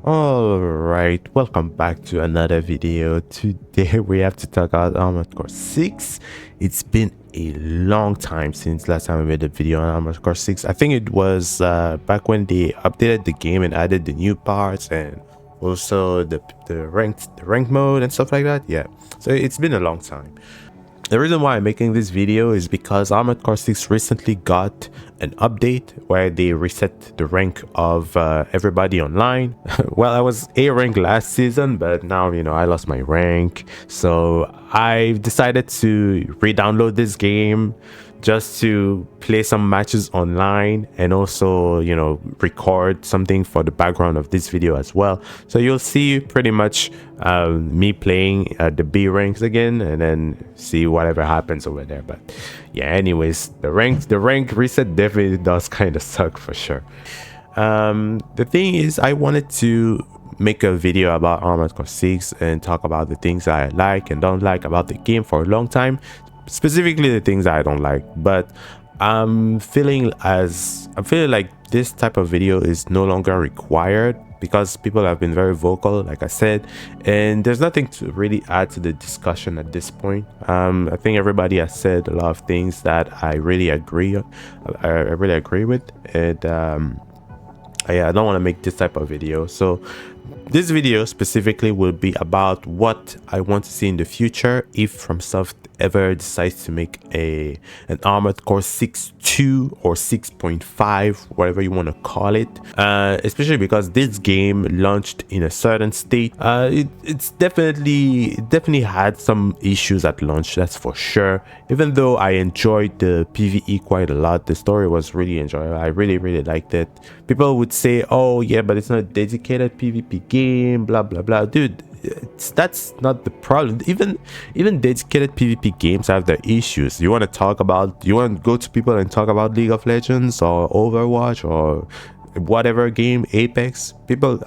Alright, welcome back to another video. Today we have to talk about Armored Core 6. It's been a long time since last time I made a video on Armored Core 6. I think it was back when they updated the game and added the new parts and also the ranked mode and stuff like that. Yeah, so it's been a long time. The reason why I'm making this video is because Armored Core 6 recently got an update where they reset the rank of everybody online. Well, I was A rank last season, but now, I lost my rank. So I decided to re-download this game just to play some matches online and also record something for the background of this video as well. So you'll see pretty much me playing the B ranks again and then see whatever happens over there. But yeah, anyways, the rank reset definitely does kind of suck for sure. The thing is, I wanted to make a video about Armored Core 6 and talk about the things I like and don't like about the game for a long time, specifically the things I don't like. But I'm feeling like this type of video is no longer required because people have been very vocal, like I said, and there's nothing to really add to the discussion at this point. I think everybody has said a lot of things that I really agree with, and yeah, I don't want to make this type of video. So this video specifically will be about what I want to see in the future if FromSoft ever decides to make an Armored Core 6.2 or 6.5, whatever you want to call it, especially because this game launched in a certain state. It definitely had some issues at launch, that's for sure. Even though I enjoyed the PvE quite a lot, the story was really enjoyable. I really liked it. People would say, oh yeah, but it's not a dedicated PvP game, blah blah blah. Dude, that's not the problem. Even dedicated PvP games have their issues. You want to go to people and talk about League of Legends or Overwatch or whatever game, Apex, people,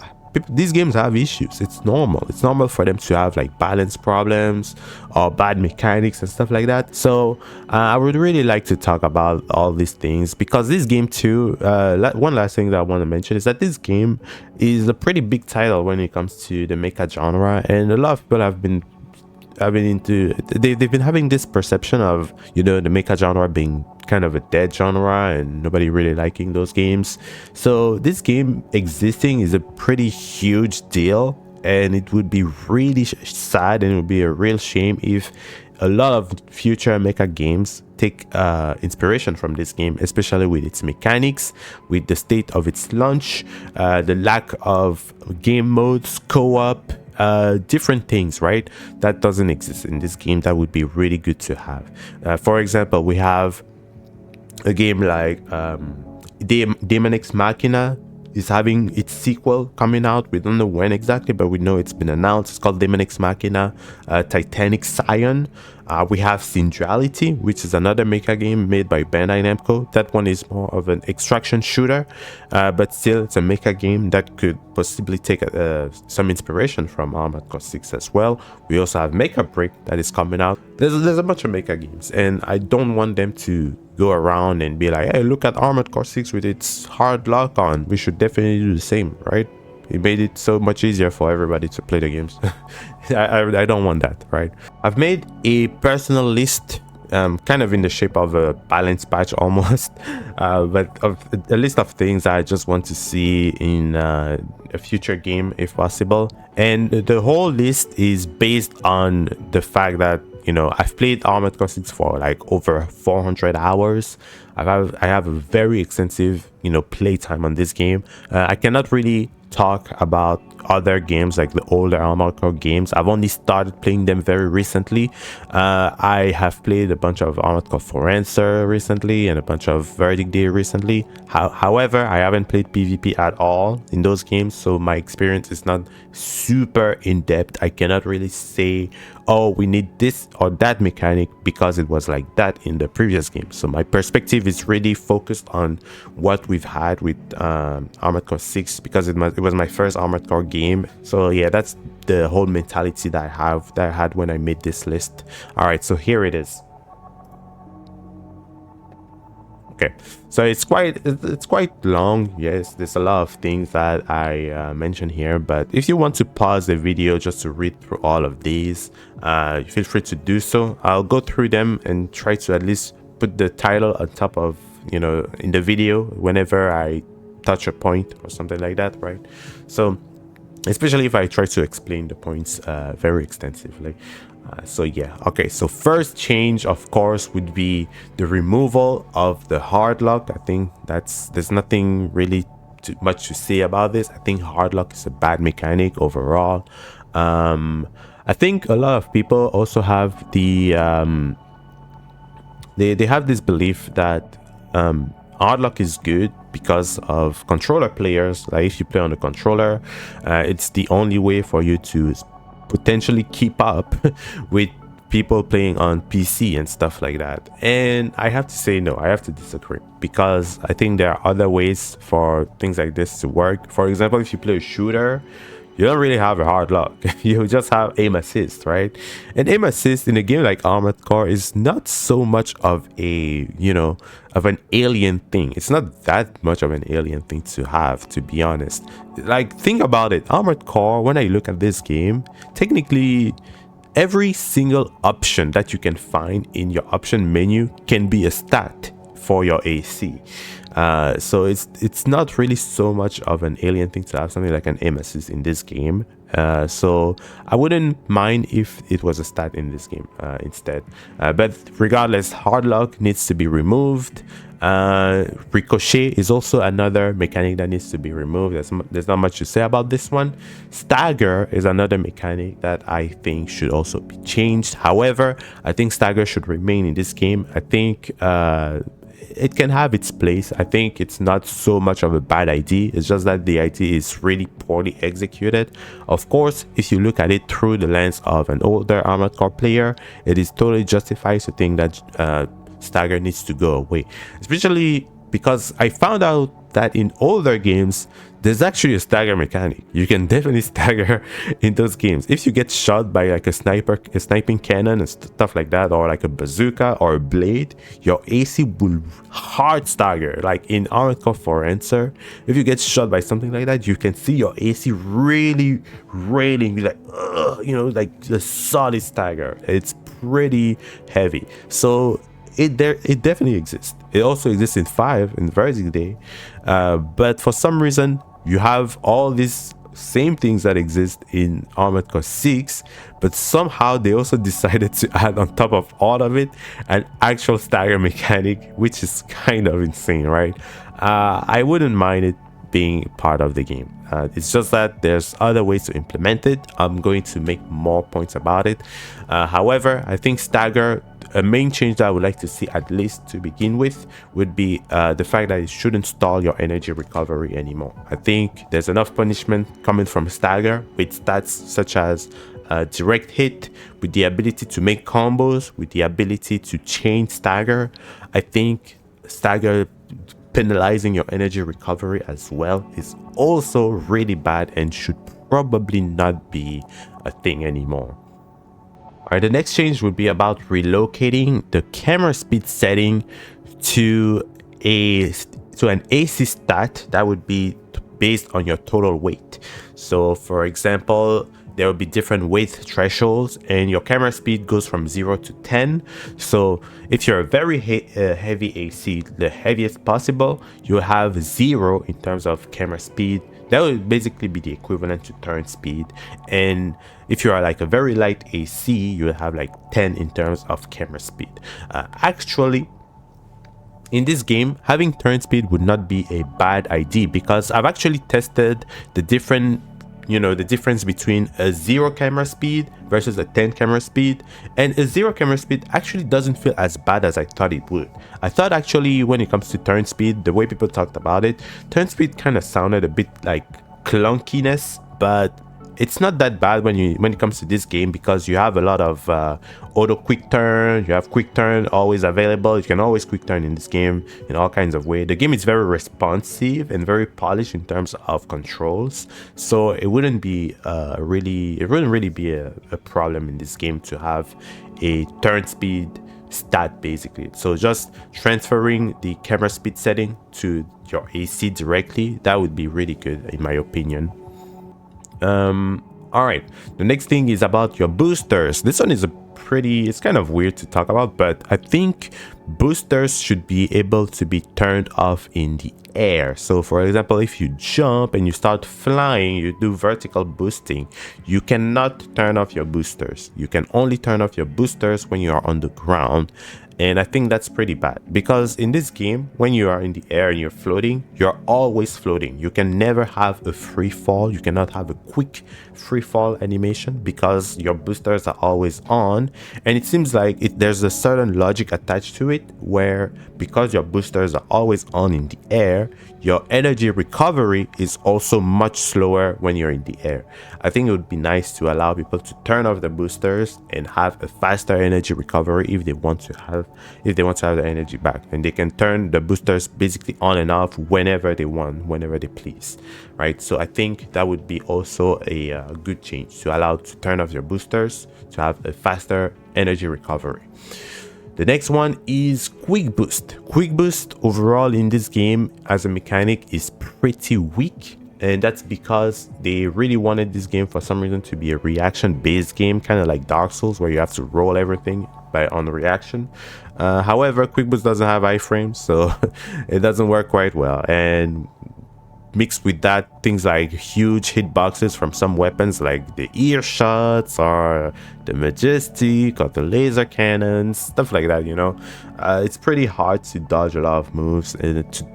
these games have issues. It's normal for them to have like balance problems or bad mechanics and stuff like that. So I would really like to talk about all these things because this game too, one last thing that I want to mention is that this game is a pretty big title when it comes to the mecha genre, and a lot of people have been they've been having this perception of the mecha genre being kind of a dead genre and nobody really liking those games. So this game existing is a pretty huge deal, and it would be really sad and it would be a real shame if a lot of future mecha games take inspiration from this game, especially with its mechanics, with the state of its launch, the lack of game modes, co-op, different things, right, that doesn't exist in this game that would be really good to have. For example, we have a game like Daemon X Machina is having its sequel coming out. We don't know when exactly, but we know it's been announced. It's called Daemon X Machina Titanic Scion. We have Synduality, which is another mecha game made by Bandai Namco. That one is more of an extraction shooter, but still it's a mecha game that could possibly take some inspiration from Armored Core 6 as well. We also have Mecha Break that is coming out. There's a bunch of mecha games, and I don't want them to go around and be like, hey, look at Armored Core 6 with its hard lock on. We should definitely do the same, right? It made it so much easier for everybody to play the games. I don't want that, right? I've made a personal list, kind of in the shape of a balance patch almost, but of a list of things I just want to see in a future game if possible. And the whole list is based on the fact that I've played Armored Core 6 for like over 400 hours. I have a very extensive playtime on this game. I cannot really talk about other games like the older Armored Core games. I've only started playing them very recently. I have played a bunch of Armored Core Forencer recently and a bunch of Verdict Day recently. However, I haven't played PvP at all in those games, so my experience is not super in-depth. I cannot really say, oh, we need this or that mechanic because it was like that in the previous game. So my perspective is really focused on what we've had with Armored Core 6 because it was my first Armored Core game. So yeah, that's the whole mentality that I had when I made this list. All right, so here it is. Okay, so it's quite long. Yes, there's a lot of things that I mentioned here, but if you want to pause the video just to read through all of these, feel free to do so. I'll go through them and try to at least put the title on top of, in the video whenever I touch a point or something like that, right? So especially if I try to explain the points very extensively. So yeah, okay, so first change of course would be the removal of the hard lock. I think there's nothing really too much to say about this. I think hard lock is a bad mechanic overall. I think a lot of people also have the they have this belief that hard lock is good because of controller players. Like if you play on the controller, it's the only way for you to potentially keep up with people playing on PC and stuff like that. And I have to say no, I have to disagree, because I think there are other ways for things like this to work. For example, if you play a shooter, you don't really have a hard lock. You just have aim assist, right? And aim assist in a game like Armored Core is not so much of a, of an alien thing. It's not that much of an alien thing to have, to be honest. Like, think about it. Armored Core, when I look at this game, technically every single option that you can find in your option menu can be a stat for your AC. So it's not really so much of an alien thing to have something like an aim assist in this game. So I wouldn't mind if it was a stat in this game instead. But regardless, hard lock needs to be removed. Ricochet is also another mechanic that needs to be removed. There's not much to say about this one. Stagger is another mechanic that I think should also be changed. However, I think stagger should remain in this game. I think it can have its place. I think it's not so much of a bad idea. It's just that the idea is really poorly executed. Of course, if you look at it through the lens of an older Armored Core player, it is totally justified to think that stagger needs to go away, especially because I found out that in older games there's actually a stagger mechanic. You can definitely stagger in those games. If you get shot by like a sniping cannon and stuff like that, or like a bazooka or a blade, your AC will hard stagger. Like in Armored Core 4 Answer, if you get shot by something like that, you can see your AC really railing, like like the solid stagger. It's pretty heavy. So it definitely exists. It also exists in 5 in Versus Day, but for some reason you have all these same things that exist in Armored Core 6, but somehow they also decided to add on top of all of it an actual stagger mechanic, which is kind of insane, right? I wouldn't mind it being part of the game. It's just that there's other ways to implement it. I'm going to make more points about it. However, I think stagger, a main change that I would like to see, at least to begin with, would be the fact that it shouldn't stall your energy recovery anymore. I think there's enough punishment coming from stagger with stats such as direct hit, with the ability to make combos, with the ability to chain stagger. I think stagger penalizing your energy recovery as well is also really bad and should probably not be a thing anymore. Alright, the next change would be about relocating the camera speed setting to an AC stat that would be based on your total weight. So for example, there will be different weight thresholds and your camera speed goes from 0 to 10. So if you're a very heavy AC, the heaviest possible, you have 0 in terms of camera speed. That would basically be the equivalent to turn speed. And if you are like a very light AC, you will have like 10 in terms of camera speed. Actually, in this game, having turn speed would not be a bad idea, because I've actually tested the different, the difference between a 0 camera speed versus a 10 camera speed, and a 0 camera speed actually doesn't feel as bad as I thought it would. I thought actually when it comes to turn speed, the way people talked about it, turn speed kind of sounded a bit like clunkiness, but it's not that bad when it comes to this game, because you have a lot of auto quick turn. You have quick turn always available. You can always quick turn in this game in all kinds of ways. The game is very responsive and very polished in terms of controls, so it wouldn't be really be a problem in this game to have a turn speed stat basically. So just transferring the camera speed setting to your AC directly, that would be really good in my opinion. All right, the next thing is about your boosters. This one is it's kind of weird to talk about, but I think boosters should be able to be turned off in the air. So for example, if you jump and you start flying, you do vertical boosting, you cannot turn off your boosters. You can only turn off your boosters when you are on the ground. And I think that's pretty bad, because in this game, when you are in the air and you're floating, you're always floating. You can never have a free fall. You cannot have a quick free fall animation because your boosters are always on. And it seems like there's a certain logic attached to it, where because your boosters are always on in the air, your energy recovery is also much slower when you're in the air. I think it would be nice to allow people to turn off the boosters and have a faster energy recovery if they want to have the energy back, and they can turn the boosters basically on and off whenever they want, whenever they please, right? So I think that would be also a good change, to allow to turn off your boosters to have a faster energy recovery. The next one is quick boost. Quick boost overall in this game as a mechanic is pretty weak, and that's because they really wanted this game for some reason to be a reaction based game, kind of like Dark Souls, where you have to roll everything on the reaction. However, quick boost doesn't have iframes, so it doesn't work quite well, and mixed with that, things like huge hitboxes from some weapons like the ear shots or the majestic or the laser cannons, stuff like that, you know. It's pretty hard to dodge a lot of moves and to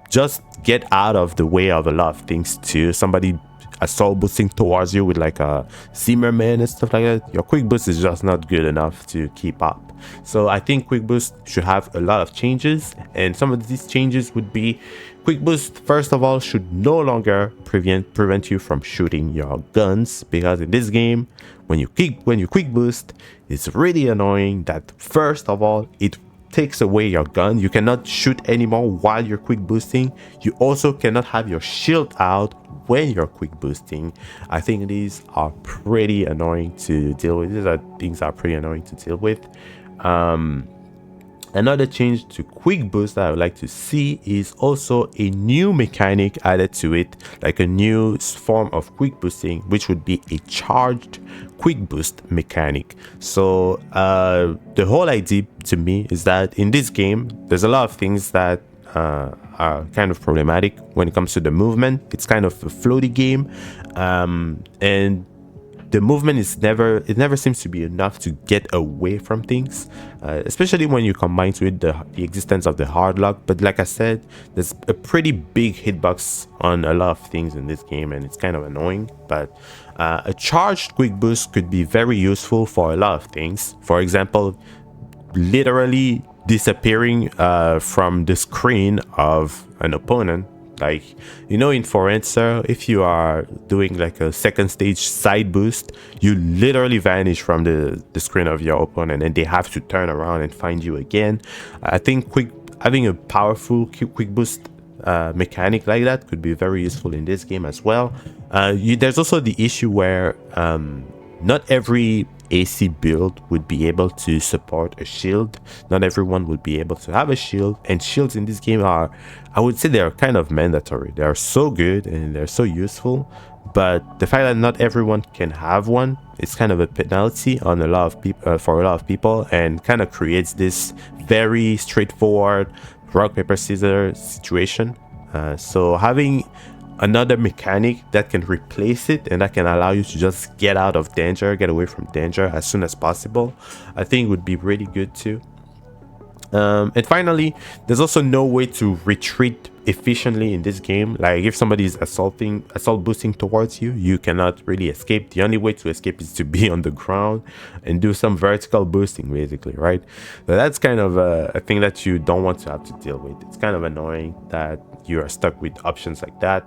just get out of the way of a lot of things too. Somebody assault boosting towards you with like a Zimmerman and stuff like that, your quick boost is just not good enough to keep up. So I think quick boost should have a lot of changes, and some of these changes would be: quick boost, first of all, should no longer prevent you from shooting your guns, because in this game, when you quick boost, it's really annoying that first of all it takes away your gun. You cannot shoot anymore while you're quick boosting. You also cannot have your shield out when you're quick boosting. I think these are pretty annoying to deal with. These are things that are pretty annoying to deal with. Another change to quick boost that I would like to see is also a new mechanic added to it, like a new form of quick boosting, which would be a charged quick boost mechanic. So the whole idea to me is that in this game, there's a lot of things that are kind of problematic when it comes to the movement. It's kind of a floaty game, and the movement is never seems to be enough to get away from things, especially when you combine with the existence of the hard lock. But like I said, there's a pretty big hitbox on a lot of things in this game, and it's kind of annoying. But a charged quick boost could be very useful for a lot of things. For example, literally disappearing from the screen of an opponent. Like, you know, in Forenza, if you are doing like a second stage side boost, you literally vanish from the screen of your opponent, and they have to turn around and find you again. I think having a powerful quick boost mechanic like that could be very useful in this game as well. There's also the issue where not every AC build would be able to support a shield. Not everyone would be able to have a shield, and shields in this game are, I would say, they're kind of mandatory. They are so good and they're so useful, but the fact that not everyone can have one, it's kind of a penalty on a lot of people, for a lot of people, and kind of creates this very straightforward rock paper scissors situation. So having another mechanic that can replace it and that can allow you to just get out of danger, get away from danger as soon as possible, I think would be really good too. And finally, there's also no way to retreat efficiently in this game. Like, if somebody is assault boosting towards you, you cannot really escape. The only way to escape is to be on the ground and do some vertical boosting, basically, right? So that's kind of a thing that you don't want to have to deal with. It's kind of annoying that you are stuck with options like that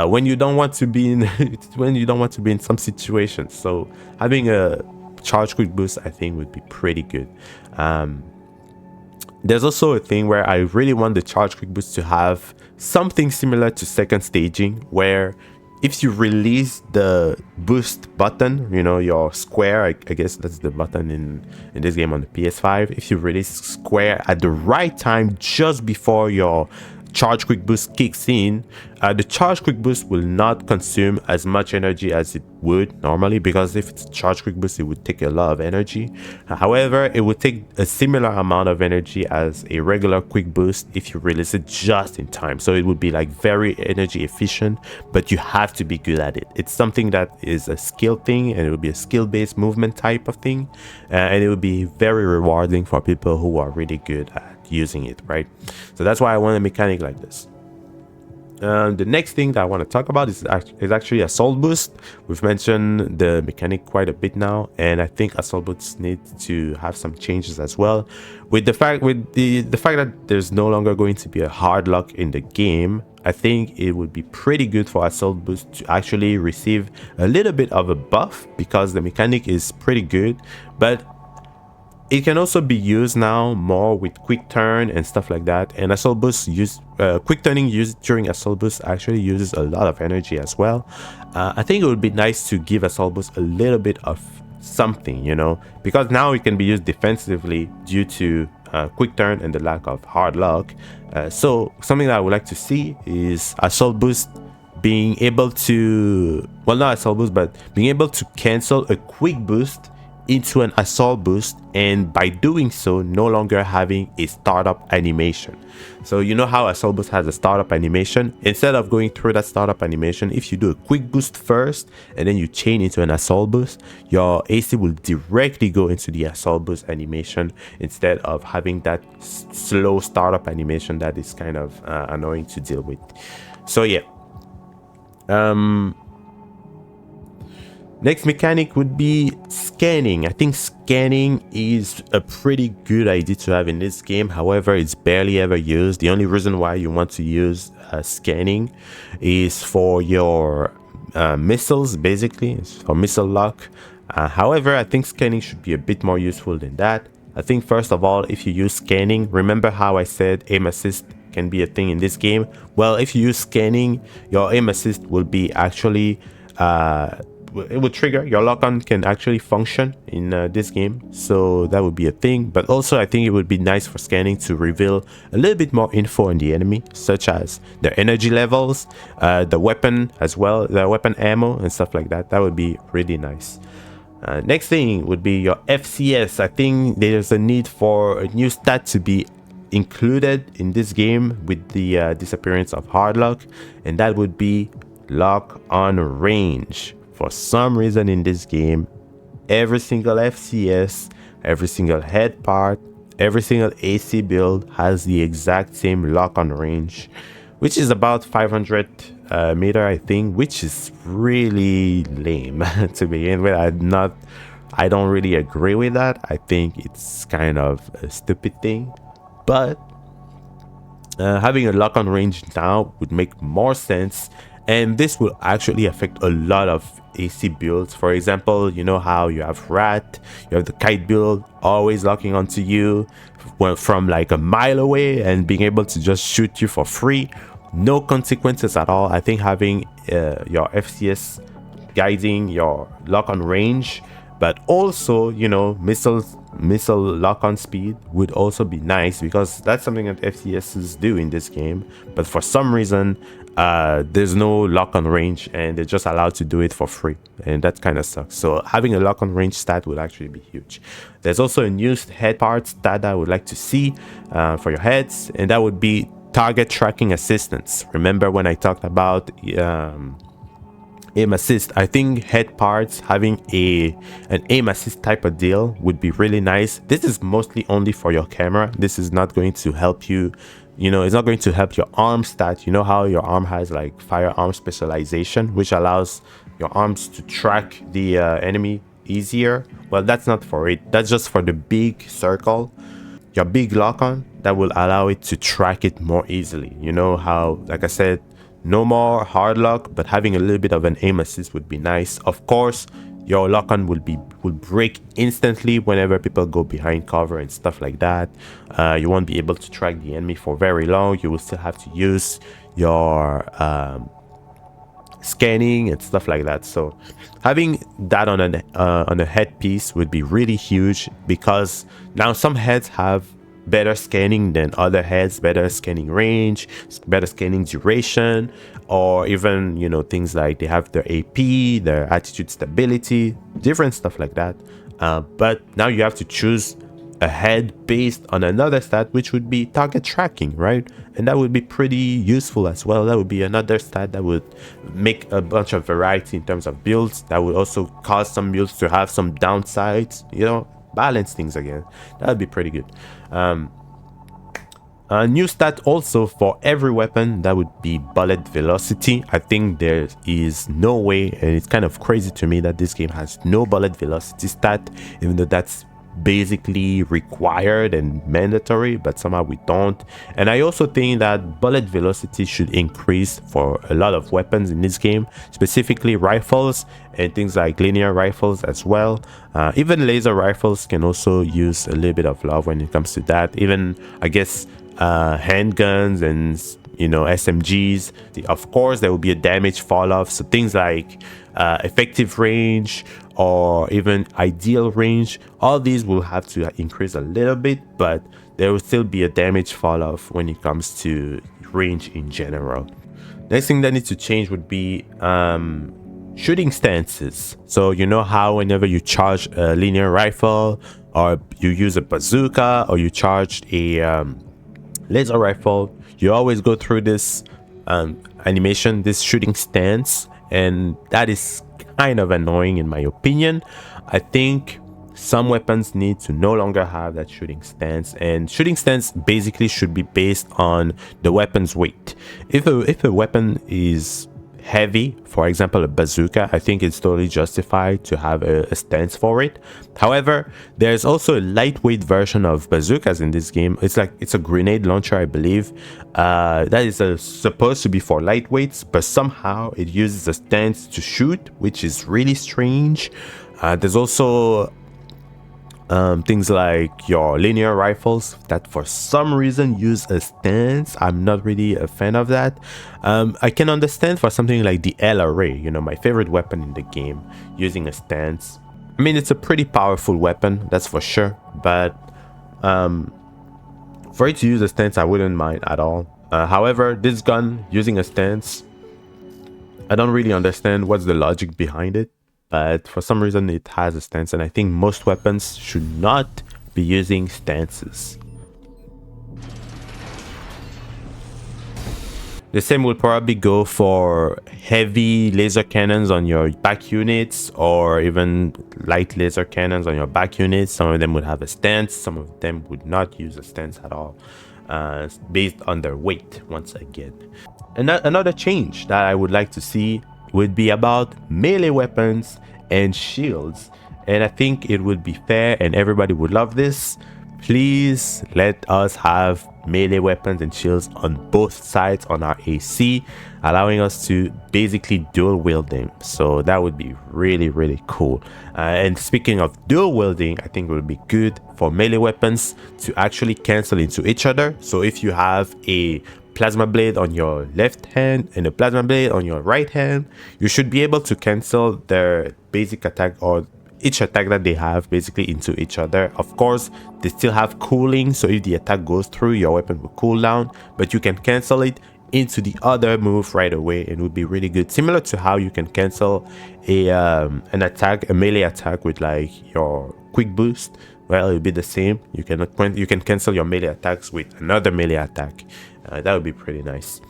when you don't want to be in some situations. So having a charge quick boost, I think, would be pretty good. There's also a thing where I really want the charge quick boost to have something similar to second staging, where if you release the boost button, you know, your square, I guess that's the button in this game on the PS5. If you release square at the right time, just before your charge quick boost kicks in, the charge quick boost will not consume as much energy as it would normally, because if it's a charge quick boost, it would take a lot of energy. However, it would take a similar amount of energy as a regular quick boost if you release it just in time. So it would be like very energy efficient, but you have to be good at it. It's something that is a skill thing, and it would be a skill-based movement type of thing, and it would be very rewarding for people who are really good at using it, right? So that's why I want a mechanic like this. The next thing that I want to talk about is actually assault boost. We've mentioned the mechanic quite a bit now, and I think assault boosts need to have some changes as well. With the fact that there's no longer going to be a hard lock in the game, I think it would be pretty good for assault boost to actually receive a little bit of a buff, because the mechanic is pretty good, but it can also be used now more with quick turn and stuff like that. And assault boost quick turning used during assault boost actually uses a lot of energy as well. I think it would be nice to give assault boost a little bit of something, you know, because now it can be used defensively due to quick turn and the lack of hard lock. So something that I would like to see is assault boost being able to, well, not assault boost, but being able to cancel a quick boost into an assault boost, and by doing so no longer having a startup animation. So you know how assault boost has a startup animation? Instead of going through that startup animation, if you do a quick boost first and then you chain into an assault boost, your AC will directly go into the assault boost animation, instead of having that slow startup animation that is kind of annoying to deal with. So yeah, next mechanic would be scanning. I think scanning is a pretty good idea to have in this game. However, it's barely ever used. The only reason why you want to use scanning is for your missiles, basically. It's for missile lock. However, I think scanning should be a bit more useful than that. I think first of all, if you use scanning, remember how I said aim assist can be a thing in this game? Well, if you use scanning, your aim assist will be actually it would trigger, your lock-on can actually function in this game, so that would be a thing. But also I think it would be nice for scanning to reveal a little bit more info on the enemy, such as their energy levels, the weapon as well, the weapon ammo and stuff like that. That would be really nice. Next thing would be your FCS. I think there's a need for a new stat to be included in this game with the disappearance of hard lock, and that would be lock on range. For some reason in this game, every single FCS, every single head part, every single AC build has the exact same lock on range, which is about 500 meter, I think, which is really lame to begin with. I don't really agree with that. I think it's kind of a stupid thing, but having a lock on range now would make more sense. And this will actually affect a lot of AC builds. For example, you know how you have Rat, you have the Kite build always locking onto you from like a mile away and being able to just shoot you for free. No consequences at all. I think having your FCS guiding your lock on range, but also, you know, missile lock on speed would also be nice, because that's something that FCSs do in this game. But for some reason, there's no lock on range and they're just allowed to do it for free, and that kind of sucks. So having a lock on range stat would actually be huge. There's also a new head part stat I would like to see for your heads, and that would be target tracking assistance. Remember when I talked about aim assist? I think head parts having an aim assist type of deal would be really nice. This is mostly only for your camera. This is not going to help you, you know, it's not going to help your arm stat. You know how your arm has like firearm specialization, which allows your arms to track the enemy easier? Well, that's not for it. That's just for the big circle, your big lock on, that will allow it to track it more easily. You know how, like I said, no more hard lock, but having a little bit of an aim assist would be nice. Of course, your lock-on will break instantly whenever people go behind cover and stuff like that. You won't be able to track the enemy for very long. You will still have to use your scanning and stuff like that. So having that on a headpiece would be really huge, because now some heads have better scanning than other heads, better scanning range, better scanning duration, or even, you know, things like they have their AP, their attitude stability, different stuff like that. But now you have to choose a head based on another stat, which would be target tracking, right? And that would be pretty useful as well. That would be another stat that would make a bunch of variety in terms of builds. That would also cause some builds to have some downsides, you know, balance things again. That would be pretty good. A new stat also for every weapon, that would be bullet velocity. I think there is no way, and it's kind of crazy to me that this game has no bullet velocity stat, even though that's basically required and mandatory, but somehow we don't. And I also think that bullet velocity should increase for a lot of weapons in this game, specifically rifles and things like linear rifles as well. Even laser rifles can also use a little bit of love when it comes to that. Even, I guess, handguns and, you know, SMGs. Of course, there will be a damage fall off, so things like effective range or even ideal range, all these will have to increase a little bit, but there will still be a damage fall off when it comes to range in general. Next thing that needs to change would be shooting stances. So you know how whenever you charge a linear rifle, or you use a bazooka, or you charge a laser rifle, you always go through this animation, this shooting stance, and that is kind of annoying in my opinion. I think some weapons need to no longer have that shooting stance, and shooting stance basically should be based on the weapon's weight. If a weapon is heavy, for example a bazooka, I think it's totally justified to have a stance for it. However, there's also a lightweight version of bazookas in this game. It's a grenade launcher, I believe, that is supposed to be for lightweights, but somehow it uses a stance to shoot, which is really strange. There's also things like your linear rifles that for some reason use a stance. I'm not really a fan of that. I can understand for something like the LRA, you know, my favorite weapon in the game, using a stance. I mean, it's a pretty powerful weapon, that's for sure, but for it to use a stance, I wouldn't mind at all. However, this gun using a stance, I don't really understand what's the logic behind it, but for some reason it has a stance, and I think most weapons should not be using stances. The same will probably go for heavy laser cannons on your back units, or even light laser cannons on your back units. Some of them would have a stance, some of them would not use a stance at all, based on their weight once again. And another change that I would like to see would be about melee weapons and shields, and I think it would be fair and everybody would love this. Please let us have melee weapons and shields on both sides on our AC, allowing us to basically dual wielding. So that would be really, really cool. And speaking of dual wielding, I think it would be good for melee weapons to actually cancel into each other. So if you have a plasma blade on your left hand and a plasma blade on your right hand, you should be able to cancel their basic attack, or each attack that they have, basically into each other. Of course, they still have cooling, so if the attack goes through, your weapon will cool down, but you can cancel it into the other move right away, and it would be really good, similar to how you can cancel an attack, a melee attack, with like your quick boost. Well, it would be the same. You can cancel your melee attacks with another melee attack. That would be pretty nice.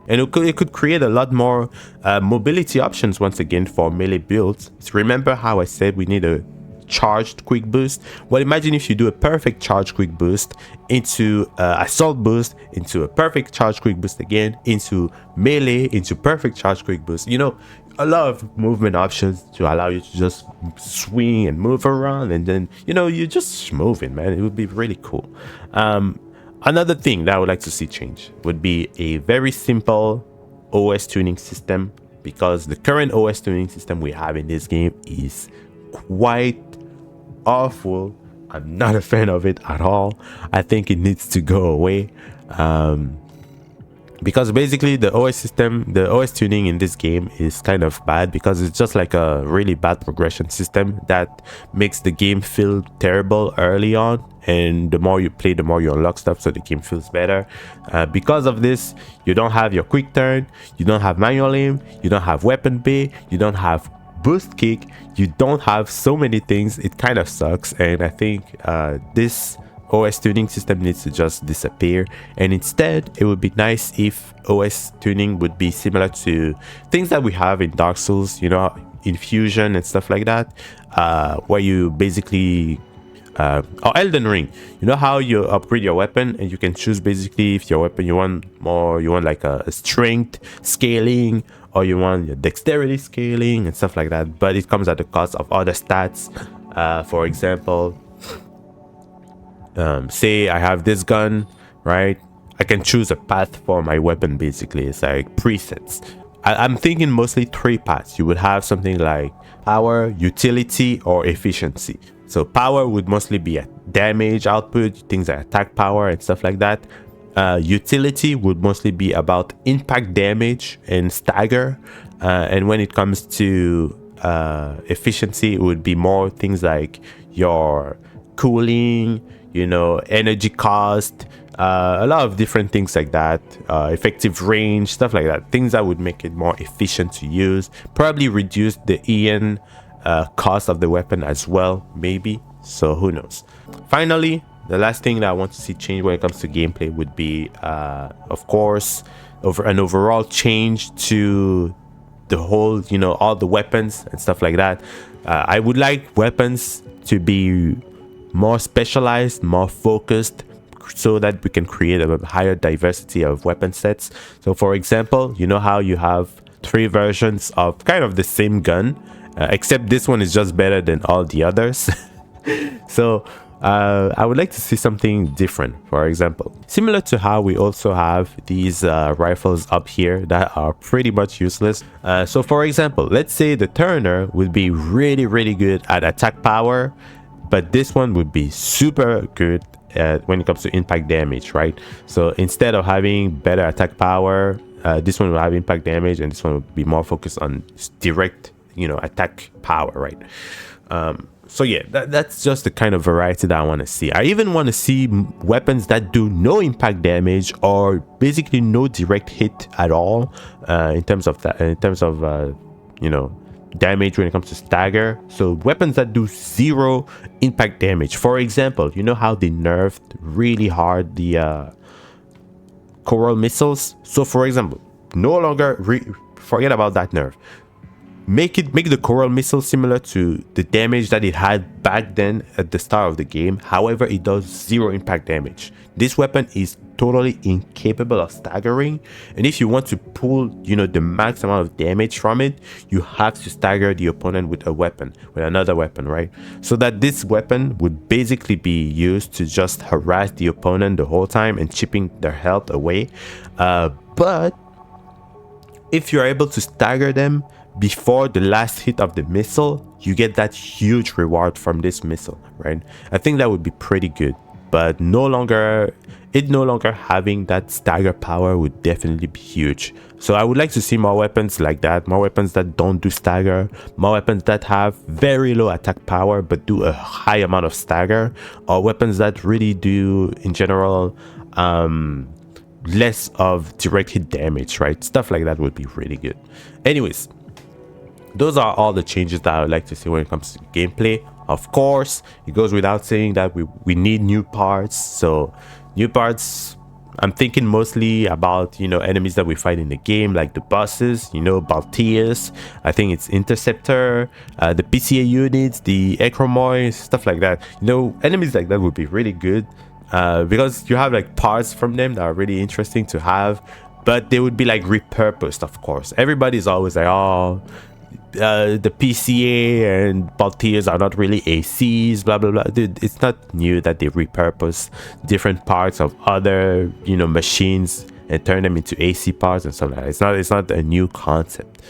And it could create a lot more mobility options once again for melee builds. So remember how I said we need a charged quick boost? Well, imagine if you do a perfect charged quick boost into assault boost, into a perfect charged quick boost again, into melee, into perfect charged quick boost. You know, a lot of movement options to allow you to just swing and move around, and then, you know, you're just moving, man. It would be really cool. Another thing that I would like to see change would be a very simple OS tuning system, because the current OS tuning system we have in this game is quite awful. I'm not a fan of it at all. I think it needs to go away. because basically the OS system, the OS tuning in this game is kind of bad, because it's just like a really bad progression system that makes the game feel terrible early on, and the more you play, the more you unlock stuff, so the game feels better. Because of this, you don't have your quick turn, you don't have manual aim, you don't have weapon bay, you don't have boost kick, you don't have so many things. It kind of sucks, and I think this OS tuning system needs to just disappear, and instead it would be nice if OS tuning would be similar to things that we have in Dark Souls, you know, Infusion and stuff like that, where you basically or Elden Ring, you know how you upgrade your weapon and you can choose basically if your weapon, you want more, you want like a strength scaling, or you want your dexterity scaling and stuff like that, but it comes at the cost of other stats. For example, say I have this gun, right? I can choose a path for my weapon. Basically, it's like presets. I'm thinking mostly 3 paths. You would have something like power, utility, or efficiency. So power would mostly be a damage output, things like attack power and stuff like that. Utility would mostly be about impact damage and stagger, and when it comes to efficiency, it would be more things like your cooling, you know, energy cost, a lot of different things like that, effective range, stuff like that, things that would make it more efficient to use, probably reduce the EN cost of the weapon as well, maybe. So who knows. Finally, the last thing that I want to see change when it comes to gameplay would be of course an overall change to the whole, you know, all the weapons and stuff like that. I would like weapons to be more specialized, more focused, so that we can create a higher diversity of weapon sets. So for example, you know how you have 3 versions of kind of the same gun, except this one is just better than all the others. So I would like to see something different. For example, similar to how we also have these rifles up here that are pretty much useless. So for example, let's say the Turner would be really good at attack power, but this one would be super good when it comes to impact damage, right? So instead of having better attack power, this one will have impact damage, and this one will be more focused on direct, you know, attack power, right? So yeah, that's just the kind of variety that I want to see. I even want to see weapons that do no impact damage, or basically no direct hit at all, in terms of that, in terms of you know, damage when it comes to stagger. So weapons that do 0 impact damage. For example, you know how they nerfed really hard the coral missiles? So for example, no longer forget about that nerf. Make the coral missile similar to the damage that it had back then at the start of the game. However, it does 0 impact damage. This weapon is totally incapable of staggering, and if you want to pull, you know, the max amount of damage from it, you have to stagger the opponent with a weapon, with another weapon, right? So that this weapon would basically be used to just harass the opponent the whole time and chipping their health away. But if you're able to stagger them before the last hit of the missile, you get that huge reward from this missile, right? I think that would be pretty good, but no longer having that stagger power would definitely be huge. So I would like to see more weapons like that, more weapons that don't do stagger, more weapons that have very low attack power but do a high amount of stagger, or weapons that really do in general less of direct hit damage, right? Stuff like that would be really good. Anyways, those are all the changes that I would like to see when it comes to gameplay. Of course, it goes without saying that we need new parts. So new parts, I'm thinking mostly about, you know, enemies that we fight in the game, like the bosses, you know, Balteus, I think it's Interceptor, the PCA units, the Ecromoy, stuff like that. You know, enemies like that would be really good, because you have like parts from them that are really interesting to have, but they would be like repurposed. Of course, everybody's always like, oh, the PCA and Balteus are not really ACs, blah blah blah. Dude, it's not new that they repurpose different parts of other, you know, machines and turn them into AC parts and stuff like that. It's not a new concept.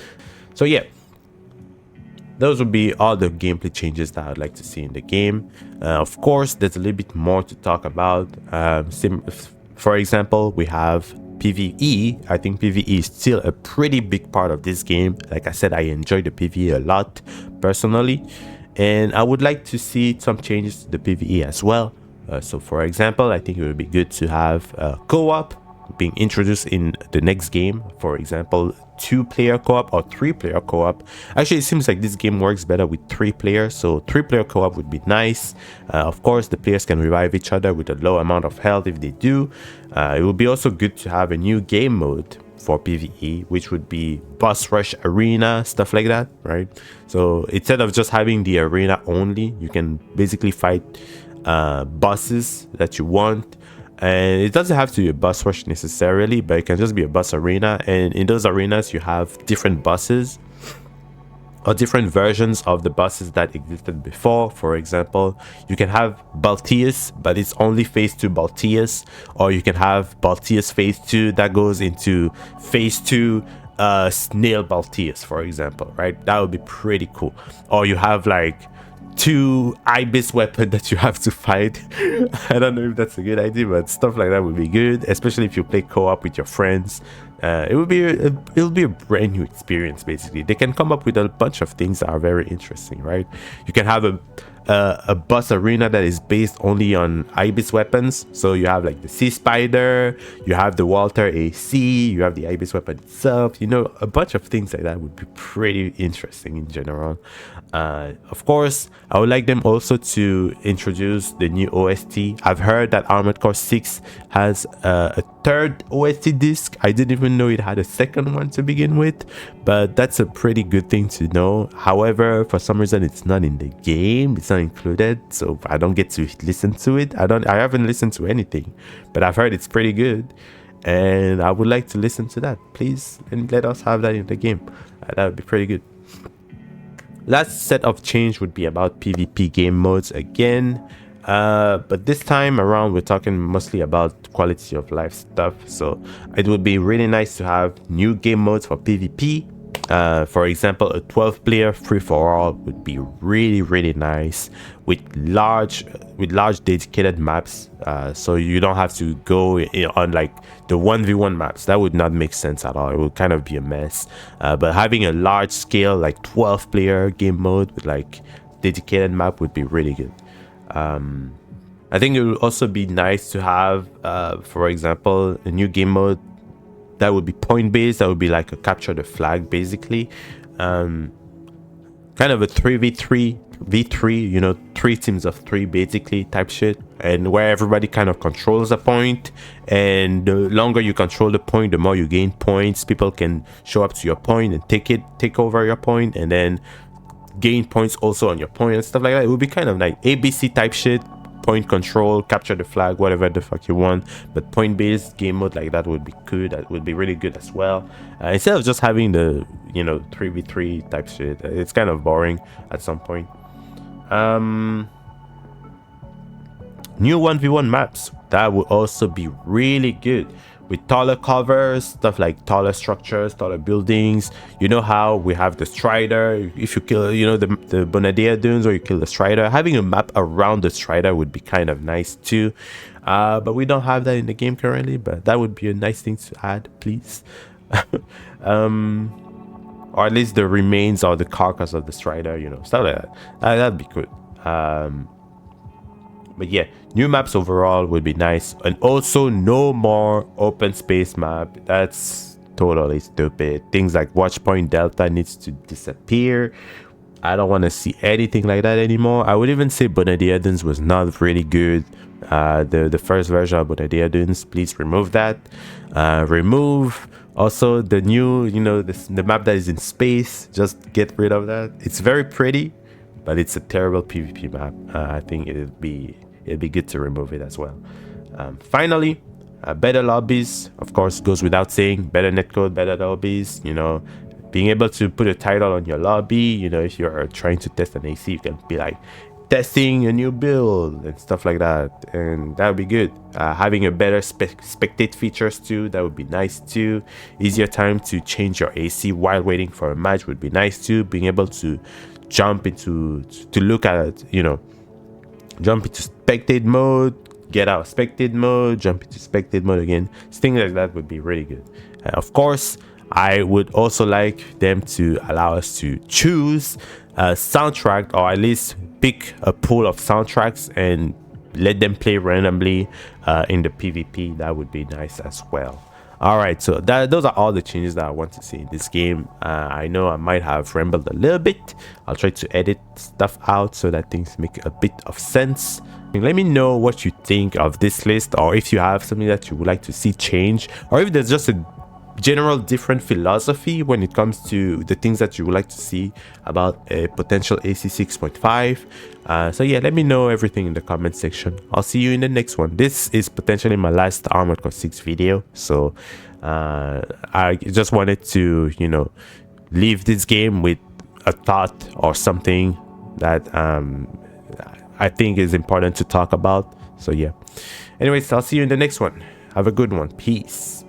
So yeah, those would be all the gameplay changes that I'd like to see in the game. Of course, there's a little bit more to talk about. For example, we have PvE. I think PvE is still a pretty big part of this game. Like I said, I enjoy the PvE a lot personally, and I would like to see some changes to the PvE as well. So for example, I think it would be good to have co-op being introduced in the next game. For example, 2-player co-op or 3-player co-op. Actually, it seems like this game works better with 3 players, so 3-player co-op would be nice. Of course, the players can revive each other with a low amount of health if they do. It would be also good to have a new game mode for PvE, which would be boss rush arena, stuff like that, right? So instead of just having the arena only, you can basically fight bosses that you want. And it doesn't have to be a boss rush necessarily, but it can just be a boss arena. And in those arenas, you have different bosses or different versions of the bosses that existed before. For example, you can have Balteus, but it's only phase 2 Balteus, or you can have Balteus phase 2 that goes into phase 2 Snail Balteus, for example, right? That would be pretty cool. Or you have like 2 ibis weapon that you have to fight. I don't know if that's a good idea, but stuff like that would be good, especially if you play co-op with your friends. It will be a brand new experience. Basically, they can come up with a bunch of things that are very interesting, right? You can have a boss arena that is based only on ibis weapons. So you have like the sea spider, you have the Walter AC, you have the ibis weapon itself. You know, a bunch of things like that would be pretty interesting in general. Of course, I would like them also to introduce the new OST. I've heard that Armored Core 6 has a 3rd OST disc. I didn't even know it had a 2nd one to begin with, but that's a pretty good thing to know. However, for some reason it's not in the game, it's not included, so I don't get to listen to it. I haven't listened to anything, but I've heard it's pretty good, and I would like to listen to that. Please, and let us have that in the game. That would be pretty good. Last set of change would be about PvP game modes again, but this time around we're talking mostly about quality of life stuff. So it would be really nice to have new game modes for PvP. For example, a 12-player free-for-all would be really nice with large dedicated maps, so you don't have to go on like the 1v1 maps. That would not make sense at all. It would kind of be a mess, but having a large scale like 12-player game mode with like dedicated map would be really good. I think it would also be nice to have, for example, a new game mode that would be point based. That would be like a capture the flag, basically, kind of a 3v3, you know, 3 teams of 3 basically type shit, and where everybody kind of controls a point, and the longer you control the point, the more you gain points. People can show up to your point and take over your point, and then gain points also on your point and stuff like that. It would be kind of like ABC type shit. Point control, capture the flag, whatever the fuck you want, but point-based game mode like that would be good. That would be really good as well, instead of just having the, you know, 3v3 type shit. It's kind of boring at some point. New 1v1 maps, that would also be really good, with taller covers, stuff like taller structures, taller buildings. You know how we have the Strider, if you kill, you know, the Bonadea Dunes, or you kill the Strider, having a map around the Strider would be kind of nice too, but we don't have that in the game currently, but that would be a nice thing to add, please. Or at least the remains or the carcass of the Strider, you know, stuff like that. That'd be good. But yeah, new maps overall would be nice, and also no more open space map. That's totally stupid. Things like Watchpoint Delta needs to disappear. I don't want to see anything like that anymore. I would even say Bonadea Dunes was not really good. The first version of Bonadea Dunes, please remove that. Remove also the new, you know, the map that is in space. Just get rid of that. It's very pretty, but it's a terrible PvP map. I think it'd be good to remove it as well. Finally, better lobbies, of course, goes without saying. Better netcode, better lobbies. You know, being able to put a title on your lobby. You know, if you're trying to test an AC, you can be like testing a new build and stuff like that, and that would be good. Having a better spectate features too, that would be nice too. Easier time to change your AC while waiting for a match would be nice too. Being able to jump into, to look at, you know, jump into spectate mode, get out of spectate mode, jump into spectate mode again. Things like that would be really good. Of course, I would also like them to allow us to choose a soundtrack, or at least pick a pool of soundtracks and let them play randomly in the PvP. That would be nice as well. All right, so those are all the changes that I want to see in this game. I know I might have rambled a little bit. I'll try to edit stuff out so that things make a bit of sense. Let me know what you think of this list, or if you have something that you would like to see change, or if there's just a general different philosophy when it comes to the things that you would like to see about a potential AC 6.5. So yeah, let me know everything in the comment section. I'll see you in the next one. This is potentially my last Armored Core 6 video, so I just wanted to, you know, leave this game with a thought or something that I think is important to talk about. So yeah, anyways, I'll see you in the next one. Have a good one. Peace.